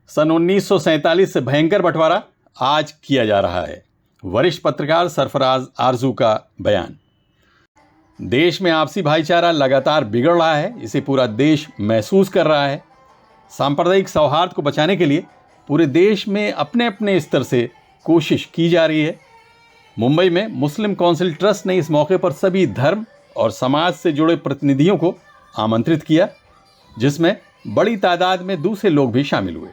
सन 1947 से भयंकर बंटवारा आज किया जा रहा है। वरिष्ठ पत्रकार सरफराज आरजू का बयान। देश में आपसी भाईचारा लगातार बिगड़ रहा है, इसे पूरा देश महसूस कर रहा है। सांप्रदायिक सौहार्द को बचाने के लिए पूरे देश में अपने अपने स्तर से कोशिश की जा रही है। मुंबई में मुस्लिम काउंसिल ट्रस्ट ने इस मौके पर सभी धर्म और समाज से जुड़े प्रतिनिधियों को आमंत्रित किया, जिसमें बड़ी तादाद में दूसरे लोग भी शामिल हुए।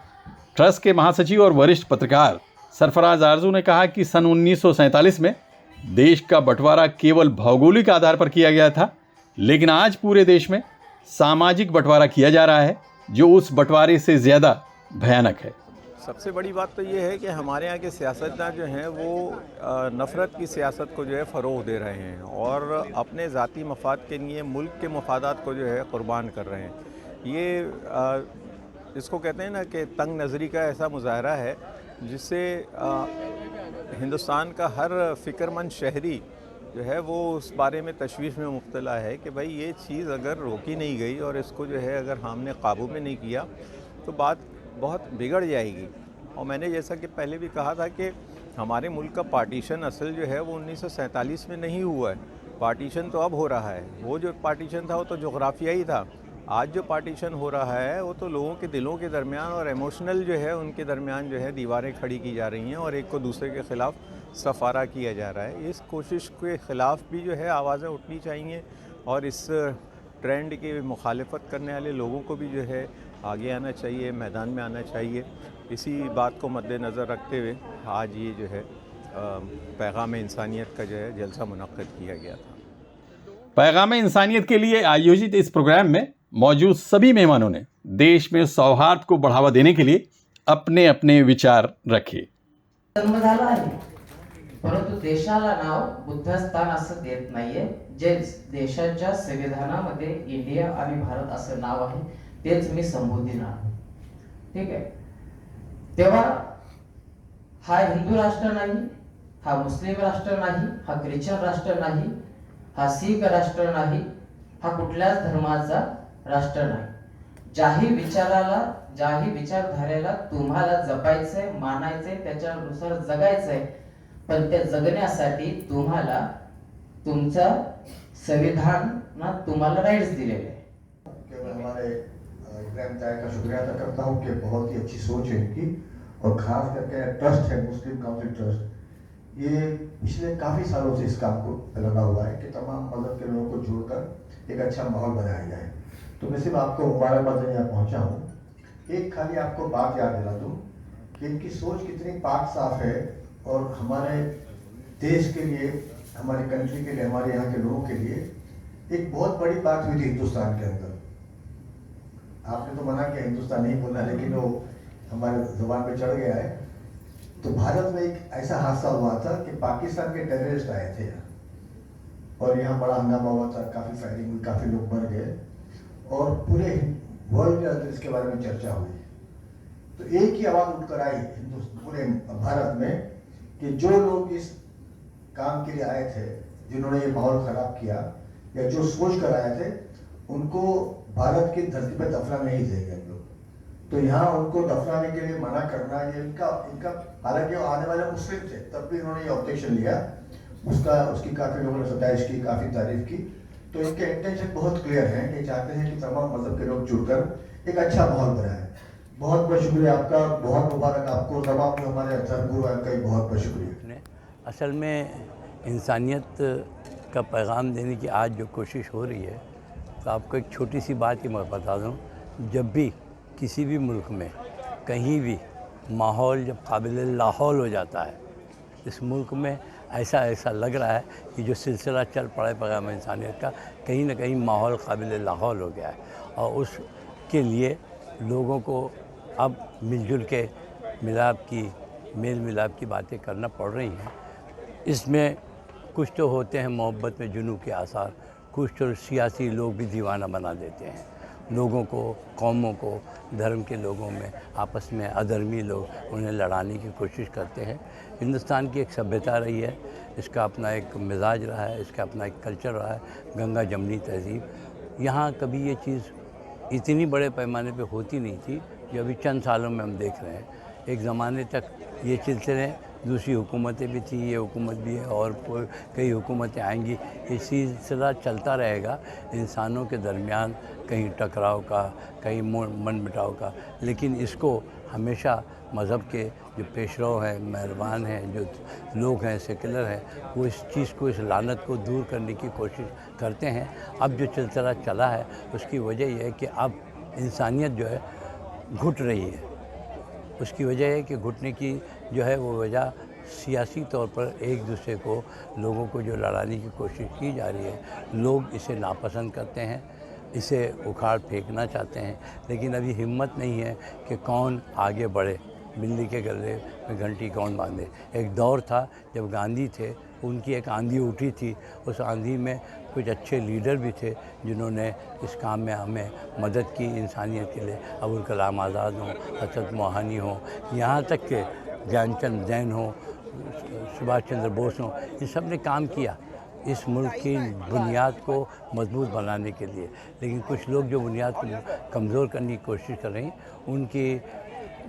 ट्रस्ट के महासचिव और वरिष्ठ पत्रकार सरफराज आरजू ने कहा कि सन 1947 में देश का बंटवारा केवल भौगोलिक आधार पर किया गया था, लेकिन आज पूरे देश में सामाजिक बंटवारा किया जा रहा है, जो उस बंटवारे से ज़्यादा भयानक है। सबसे बड़ी बात तो ये है कि हमारे यहाँ के सियासतदान जो हैं वो नफ़रत की सियासत को जो है फ़रोग़ दे रहे हैं और अपने ज़ाती मफाद के लिए मुल्क के मफादात को जो है क़ुरबान कर रहे हैं। ये इसको कहते हैं ना कि तंग नज़री का ऐसा मुज़ाहरा है जिससे हिंदुस्तान का हर फ़िक्रमंद शहरी जो है वो उस बारे में तशवीश में मुब्तला है कि भाई ये चीज़ अगर रोकी नहीं गई और इसको जो है अगर हमने काबू में नहीं किया तो बात बहुत बिगड़ जाएगी। और मैंने जैसा कि पहले भी कहा था कि हमारे मुल्क का पार्टीशन असल जो है वो 1947 में नहीं हुआ है। पार्टीशन तो अब हो रहा है। वो जो पार्टीशन था वो तो जोग्राफियाई था। आज जो पार्टीशन हो रहा है वो तो लोगों के दिलों के दरमियान और इमोशनल जो है उनके दरमियान जो है दीवारें खड़ी की जा रही हैं और एक को दूसरे के ख़िलाफ़ सफ़ारा किया जा रहा है। इस कोशिश के ख़िलाफ़ भी जो है आवाज़ें उठनी चाहिए और इस ट्रेंड की मुखालफत करने वाले लोगों को भी जो है आगे आना चाहिए, मैदान में आना चाहिए। इसी बात को मद्देनज़र रखते हुए आज ये जो है पैगाम इंसानियत का जो है जलसा मुनक्किद किया गया था। पैगाम इंसानियत के लिए आयोजित इस प्रोग्राम में मौजूद सभी मेहमानों ने देश में सौहार्द को बढ़ावा देने के लिए अपने अपने विचार रखे। जन्म झाला आहे, परंतु देशाला नाव बुद्धस्थान असं देत नाहीये। जे देशाच्या संविधानामध्ये इंडिया आणि भारत असं नाव आहे तेच मी संबोधित आहे। ठीक आहे, तेव्हा हा हिंदू राष्ट्र नाही, हा मुस्लिम राष्ट्र नाही, हा ख्रिश्चन राष्ट्र नाही, हा सिख राष्ट्र नाही, हा कुठल्याच धर्माचा राष्ट्र नाही। ज्याही विचाराला, ज्याही विचारधारेला तुम्हाला जपायचंय, मानायचंय, त्याच्यानुसार जगायचंय, पण ते जगण्यासाठी तुम्हाला तुमचा संविधान ना तुम्हाला राइट्स दिलेले हैं। केवल हमारे इब्राहिम ताया का शुक्रिया अदा करता हूँ कि बहुत ही अच्छी सोच है इनकी और खास करके ट्रस्ट है मुस्लिम काउंसिल ट्रस्ट, ये पिछले काफ़ी सालों से इस काम को लगा हुआ है कि तमाम मज़हब के लोगों को जोड़कर एक अच्छा माहौल बनाया जाए। तो मैं सिर्फ आपको मुबारकबाद देने यहाँ पहुँचा हूँ। एक खाली आपको बात याद दिला दूँ कि इनकी सोच कितनी पाक साफ है और हमारे देश के लिए, हमारी कंट्री के लिए, हमारे यहाँ के लोगों के लिए एक बहुत बड़ी बात हुई थी हिंदुस्तान के अंदर। आपने तो मना किया हिंदुस्तान नहीं बोलना, लेकिन वो हमारे जुबान पे चढ़ गया है। तो भारत में एक ऐसा हादसा हुआ था कि पाकिस्तान के टेररिस्ट आए थे और यहाँ बड़ा हंगामा हुआ था, काफ़ी फायरिंग हुई, काफ़ी लोग मर गए और पूरे वर्ल्ड के अंदर इसके बारे में चर्चा हुई। तो एक ही आवाज़ उठकर आई पूरे भारत में कि जो लोग इस काम के लिए आए थे, जिन्होंने ये माहौल ख़राब किया या जो सोच कर आए थे, उनको भारत की धरती पर दफना नहीं देंगे हम लोग। तो यहाँ उनको दफनाने के लिए मना करना ये इनका हालांकि वो आने वाले मुस्लिम थे, तब भी इन्होंने ये ऑब्जेक्शन लिया। उसकी काफ़ी लोगों ने सताइश की, काफ़ी तारीफ की। तो इनके इंटेंशन बहुत क्लियर हैं कि चाहते हैं कि तमाम मजहब के लोग जुड़कर एक अच्छा माहौल बनाए। बहुत बहुत शुक्रिया आपका, बहुत मुबारक आपको, तमाम हमारे धर्मगुरु का बहुत बहुत शुक्रिया। असल में इंसानियत का पैगाम देने की आज जो कोशिश हो रही है, तो आपको एक छोटी सी बात ही मैं बता दूं, जब भी किसी भी मुल्क में कहीं भी माहौल जब काबिल लाहौल हो जाता है, इस मुल्क में ऐसा लग रहा है कि जो सिलसिला चल पड़ा है पैगाम इंसानियत का, कहीं ना कहीं माहौल काबिल लाहौल हो गया है और उसके लिए लोगों को अब मिलजुल के मेल मिलाप की बातें करना पड़ रही हैं। इसमें कुछ तो होते हैं मोहब्बत में जुनून के आसार, कुछ तो सियासी लोग भी दीवाना बना देते हैं लोगों को, कौमों को, धर्म के लोगों में आपस में अधर्मी लोग उन्हें लड़ाने की कोशिश करते हैं। हिंदुस्तान की एक सभ्यता रही है, इसका अपना एक मिजाज रहा है, इसका अपना एक कल्चर रहा है, गंगा जमनी तहज़ीब। यहाँ कभी ये चीज़ इतनी बड़े पैमाने पे होती नहीं थी, जो अभी चंद सालों में हम देख रहे हैं। एक ज़माने तक ये सिलसिले दूसरी हुकूमतें भी थी, ये हुकूमत भी है और कई हुकूमतें आएंगी, ये सिलसिला चलता रहेगा इंसानों के दरमियान, कहीं टकराव का, कहीं मनमुटाव का। लेकिन इसको हमेशा मज़हब के जो पेशरो हैं, मेहरबान हैं, जो लोग हैं, सेकुलर हैं, वो इस चीज़ को, इस लानत को दूर करने की कोशिश करते हैं। अब जो सिलसिला चला है उसकी वजह यह है कि अब इंसानियत जो है घुट रही है। उसकी वजह है कि घुटने की जो है वो वजह सियासी तौर पर एक दूसरे को, लोगों को जो लड़ाने की कोशिश की जा रही है, लोग इसे नापसंद करते हैं, इसे उखाड़ फेंकना चाहते हैं। लेकिन अभी हिम्मत नहीं है कि कौन आगे बढ़े, बिल्ली के गले में घंटी कौन बांधे। एक दौर था जब गांधी थे, उनकी एक आंधी उठी थी, उस आंधी में कुछ अच्छे लीडर भी थे जिन्होंने इस काम में हमें मदद की इंसानियत के लिए। अबुल कलाम आज़ाद हों, हज़रत मोहानी हों, यहाँ तक के ध्यानचंद जैन हों, सुभाष चंद्र बोस हों, इन सब ने काम किया इस मुल्क की बुनियाद को मजबूत बनाने के लिए। लेकिन कुछ लोग जो बुनियाद को कमज़ोर करने की कोशिश कर रहे हैं, उनकी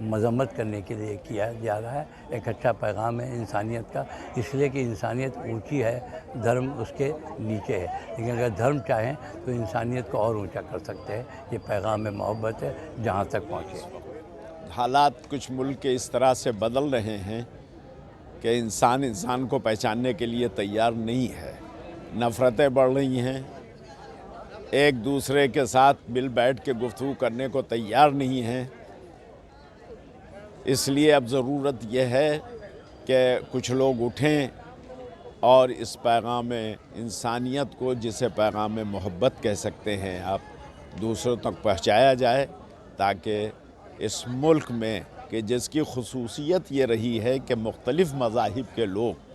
मजम्मत करने के लिए किया जा रहा है। एक अच्छा पैगाम है इंसानियत का, इसलिए कि इंसानियत ऊंची है, धर्म उसके नीचे है। लेकिन अगर धर्म चाहें तो इंसानियत को और ऊंचा कर सकते हैं। ये पैगाम में मोहब्बत है, जहाँ तक पहुँचे। हालात कुछ मुल्क के इस तरह से बदल रहे हैं कि इंसान को पहचानने के लिए तैयार नहीं है। नफ़रतें बढ़ रही हैं, एक दूसरे के साथ मिल बैठ के गुफ्तगू करने को तैयार नहीं हैं। इसलिए अब ज़रूरत यह है कि कुछ लोग उठें और इस पैगाम इंसानियत को, जिसे पैगाम मोहब्बत कह सकते हैं आप, दूसरों तक पहुंचाया जाए, ताकि इस मुल्क में कि जिसकी खुसूसियत ये रही है कि मुख्तलिफ़ मज़ाहिब के लोग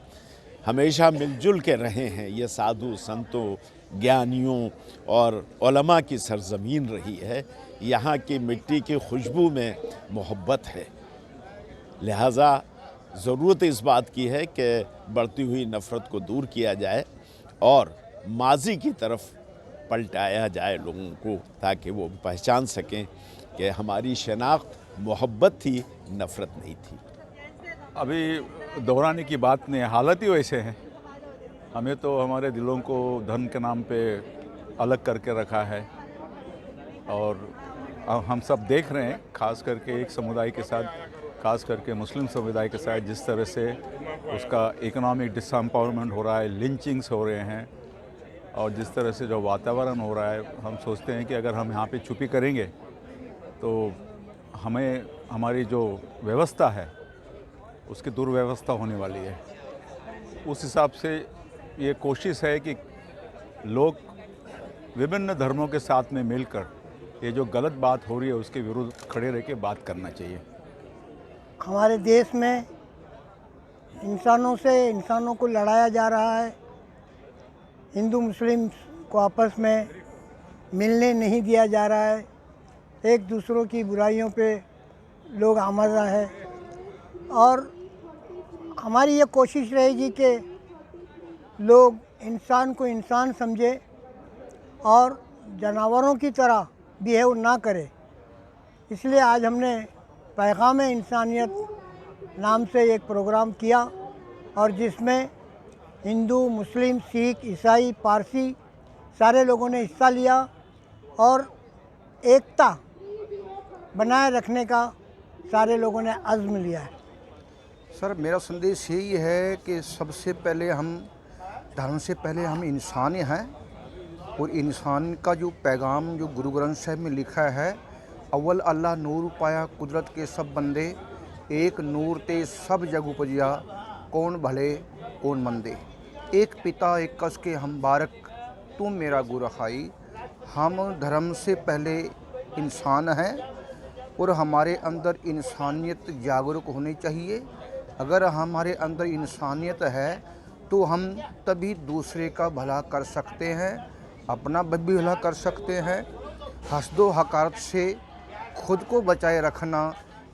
हमेशा मिलजुल के रहे हैं। ये साधु संतों, ज्ञानियों और उलमा की सरज़मीन रही है। यहाँ की मिट्टी की खुशबू में मोहब्बत है। लिहाजा ज़रूरत इस बात की है कि बढ़ती हुई नफ़रत को दूर किया जाए और माजी की तरफ पलटाया जाए लोगों को, ताकि वो पहचान सकें कि हमारी शनाख्त मोहब्बत थी, नफ़रत नहीं थी। अभी दोहराने की बात नहीं, हालत ही वैसे हैं। हमें तो हमारे दिलों को धर्म के नाम पे अलग करके रखा है और हम सब देख रहे हैं, ख़ास करके एक समुदाय के साथ, ख़ास करके मुस्लिम समुदाय के साथ जिस तरह से उसका इकोनॉमिक डिसएम्पावरमेंट हो रहा है, लिंचिंग्स हो रहे हैं और जिस तरह से जो वातावरण हो रहा है, हम सोचते हैं कि अगर हम यहाँ पे चुप्पी करेंगे तो हमें हमारी जो व्यवस्था है उसकी दुर्व्यवस्था होने वाली है। उस हिसाब से ये कोशिश है कि लोग विभिन्न धर्मों के साथ में मिलकर ये जो गलत बात हो रही है उसके विरुद्ध खड़े रह के बात करना चाहिए। हमारे देश में इंसानों को लड़ाया जा रहा है। हिंदू मुस्लिम को आपस में मिलने नहीं दिया जा रहा है। एक दूसरों की बुराइयों पे लोग आमदा है और हमारी ये कोशिश रहेगी कि लोग इंसान को इंसान समझे और जानवरों की तरह बिहेव ना करे। इसलिए आज हमने पैगाम इंसानियत नाम से एक प्रोग्राम किया और जिसमें हिंदू, मुस्लिम, सिख, ईसाई, पारसी सारे लोगों ने हिस्सा लिया और एकता बनाए रखने का सारे लोगों ने अज़्म लिया है। सर, मेरा संदेश यही है कि सबसे पहले हम धर्म से पहले हम इंसान हैं और इंसान का जो पैगाम जो गुरु ग्रंथ साहिब में लिखा है, अव्वल अल्लाह नूर पाया कुदरत के सब बंदे, एक नूर ते सब जग उपजिया, कौन भले कौन मंदे। एक पिता एक कस के हम बारक, तुम मेरा गुरु खाई। हम धर्म से पहले इंसान हैं और हमारे अंदर इंसानियत जागरूक होनी चाहिए। अगर हमारे अंदर इंसानियत है तो हम तभी दूसरे का भला कर सकते हैं, अपना भी भला कर सकते हैं। हसदो हकारत से खुद को बचाए रखना,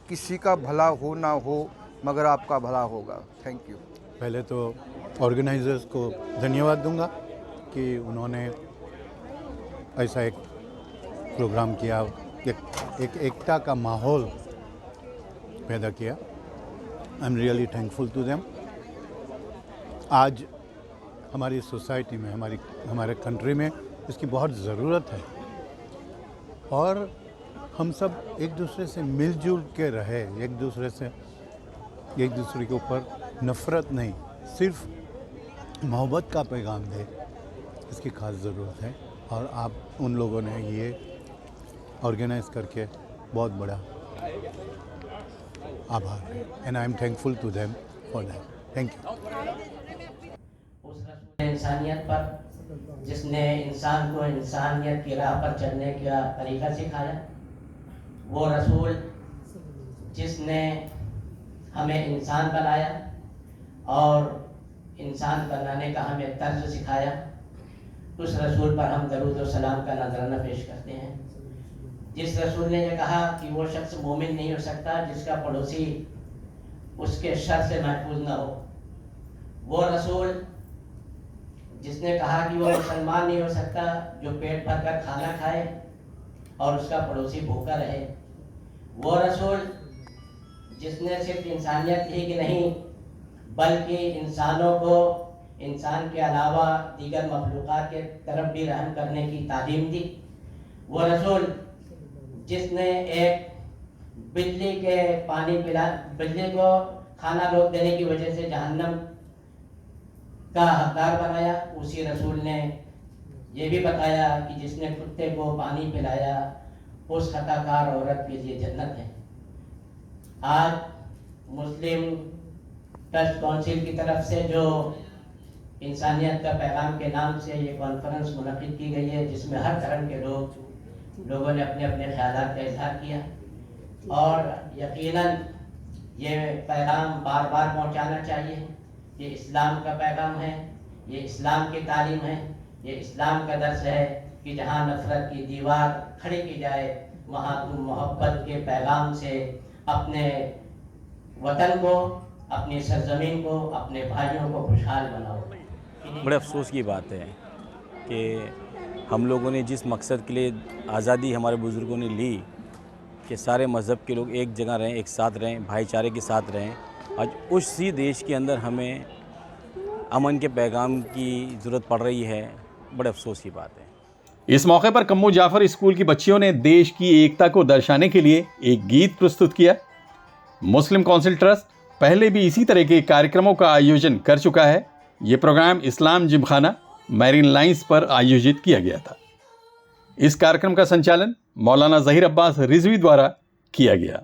किसी का भला हो ना हो मगर आपका भला होगा। Thank you. पहले तो ऑर्गेनाइजर्स को धन्यवाद दूंगा कि उन्होंने ऐसा एक प्रोग्राम किया, एक एकता का माहौल पैदा किया। I am really thankful to them. आज हमारी सोसाइटी में, हमारे कंट्री में इसकी बहुत ज़रूरत है और हम सब एक दूसरे से मिलजुल के रहे, एक दूसरे के ऊपर नफ़रत नहीं, सिर्फ मोहब्बत का पैगाम दे, इसकी खास ज़रूरत है। और आप उन लोगों ने ये ऑर्गेनाइज़ करके बहुत बड़ा आभार है, and I am thankful to them for that. Thank you. उस रसूल इंसानियत पर जिसने इंसान को इंसानियत की राह पर चलने का तरीका सिखाया, वो रसूल जिसने हमें इंसान बनाया और इंसान बनाने का हमें तर्ज सिखाया, उस रसूल पर हम दरूद और सलाम का नजराना पेश करते हैं। जिस रसूल ने ये कहा कि वो शख्स मोमिन नहीं हो सकता जिसका पड़ोसी उसके शर से महफूज ना हो, वो रसूल जिसने कहा कि वो मुसलमान नहीं हो सकता जो पेट भर कर खाना खाए और उसका पड़ोसी भूखा रहे, वो रसूल जिसने सिर्फ इंसानियत ही की नहीं बल्कि इंसानों को इंसान के अलावा दीगर मखलूक़ात के तरफ भी रहम करने की तालीम दी, वो रसूल जिसने एक बिल्ली को खाना रोक देने की वजह से जहन्नम का हकदार बनाया, उसी रसूल ने ये भी बताया कि जिसने कुत्ते को पानी पिलाया उस खताकार औरत के लिए जन्नत है। आज मुस्लिम ट्रस्ट काउंसिल की तरफ से जो इंसानियत का पैगाम के नाम से ये कॉन्फ्रेंस मुनक़िद की गई है, जिसमें हर धर्म के लोगों ने अपने अपने ख्यालात का इजहार किया और यकीनन ये पैगाम बार बार पहुंचाना चाहिए। ये इस्लाम का पैगाम है, ये इस्लाम की तालीम है, ये इस्लाम का दर्स है कि जहाँ नफरत की दीवार खड़ी की जाए वहाँ तुम मोहब्बत के पैगाम से अपने वतन को, अपनी सरजमीन को, अपने भाइयों को खुशहाल बनाओ। बड़े अफसोस की बात है कि हम लोगों ने जिस मकसद के लिए आज़ादी हमारे बुज़ुर्गों ने ली कि सारे मज़हब के लोग एक जगह रहें, एक साथ रहें, भाईचारे के साथ रहें, आज उसी देश के अंदर हमें अमन के पैगाम की ज़रूरत पड़ रही है। बड़े अफसोस की बात है। इस मौके पर कम्मू जाफर स्कूल की बच्चियों ने देश की एकता को दर्शाने के लिए एक गीत प्रस्तुत किया। मुस्लिम काउंसिल ट्रस्ट पहले भी इसी तरह के कार्यक्रमों का आयोजन कर चुका है। ये प्रोग्राम इस्लाम जिमखाना मैरीन लाइंस पर आयोजित किया गया था। इस कार्यक्रम का संचालन मौलाना ज़हीर अब्बास रिजवी द्वारा किया गया।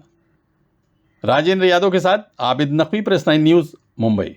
राजेंद्र यादव के साथ आबिद नकवी, प्रेस 9 न्यूज़, मुंबई।